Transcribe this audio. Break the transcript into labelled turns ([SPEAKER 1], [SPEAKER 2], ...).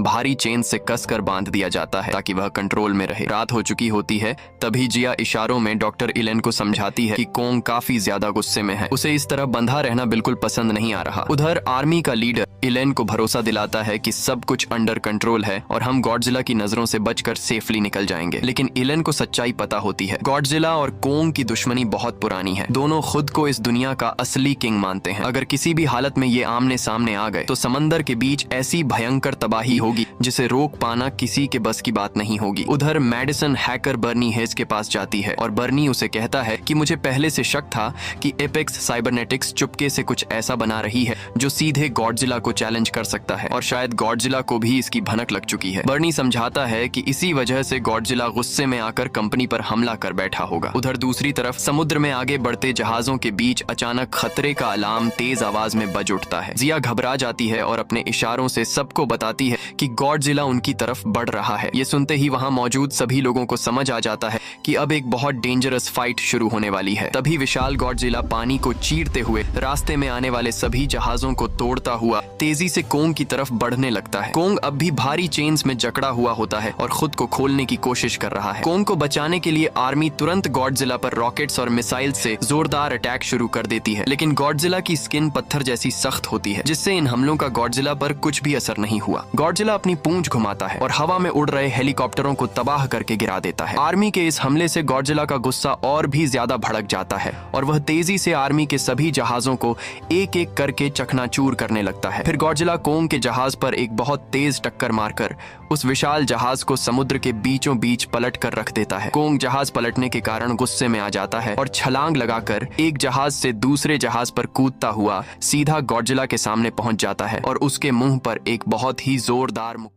[SPEAKER 1] भारी चेन से कसकर बांध दिया जाता है ताकि वह कंट्रोल में रहे। रात हो चुकी होती है, तभी जिया इशारों में डॉक्टर इलेन को समझाती है कि कोंग काफी ज्यादा गुस्से में है, उसे इस तरह बंधा रहना बिल्कुल पसंद नहीं आ रहा। उधर आर्मी का लीडर इलेन को भरोसा दिलाता है कि सब कुछ अंडर कंट्रोल है और हम गॉडजिला की नजरों से बचकर सेफली निकल जाएंगे। लेकिन इलेन को सच्चाई पता होती है, गॉडजिला और कोंग की दुश्मनी बहुत पुरानी है। दोनों खुद को इस दुनिया का असली किंग मानते हैं। अगर किसी भी हालत में ये आमने सामने आ गए तो समंदर के बीच ऐसी भयंकर तबाही होगी जिसे रोक पाना किसी के बस की बात नहीं होगी। उधर मैडिसन हैकर बर्नी हेज के पास जाती है और बर्नी उसे कहता है कि मुझे पहले से शक था कि एपेक्स साइबरनेटिक्स चुपके से कुछ ऐसा बना रही है जो सीधे गॉडजिला को चैलेंज कर सकता है और शायद गॉडजिला को भी इसकी भनक लग चुकी है। बर्नी समझाता है कि इसी वजह से गॉडजिला गुस्से में आकर कंपनी पर हमला कर बैठा होगा। उधर दूसरी तरफ समुद्र में आगे बढ़ते जहाजों के बीच अचानक खतरे का अलार्म तेज आवाज में बज उठता है। जिया घबरा जाती है और अपने इशारों से सबको बताती है कि गॉडजिला उनकी तरफ बढ़ रहा है। ये सुनते ही वहां मौजूद सभी लोगों को समझ आ जाता है कि अब एक बहुत डेंजरस फाइट शुरू होने वाली है। तभी विशाल गॉडजिला पानी को चीरते हुए रास्ते में आने वाले सभी जहाजों को तोड़ता हुआ तेजी से कोंग की तरफ बढ़ने लगता है। कोंग अब भी भारी चेन्स में जकड़ा हुआ होता है और खुद को खोलने की कोशिश कर रहा है। कोंग को बचाने के लिए आर्मी तुरंत गॉडजिला पर रॉकेट्स और मिसाइल से जोरदार अटैक शुरू कर देती है, लेकिन गॉडजिला की स्किन पत्थर जैसी सख्त होती है जिससे इन हमलों का गॉडजिला पर कुछ भी असर नहीं हुआ। गॉडजिला अपनी पूंछ घुमाता है और हवा में उड़ रहे हेलीकॉप्टरों को तबाह करके गिरा देता है। आर्मी के इस हमले से गॉडजिला का गुस्सा और भी ज्यादा भड़क जाता है और वह तेजी से आर्मी के सभी जहाजों को एक एक करके चकनाचूर करने लगता है। फिर गॉडजिला कोंग के जहाज पर एक बहुत तेज टक्कर मारकर उस विशाल जहाज को समुद्र के बीचों बीच पलट कर रख देता है। कोंग जहाज पलटने के कारण गुस्से में आ जाता है और छलांग लगाकर एक जहाज से दूसरे जहाज पर कूदता हुआ सीधा गॉडजिला के सामने पहुंच जाता है और उसके मुंह पर एक बहुत ही जोरदार मुक्का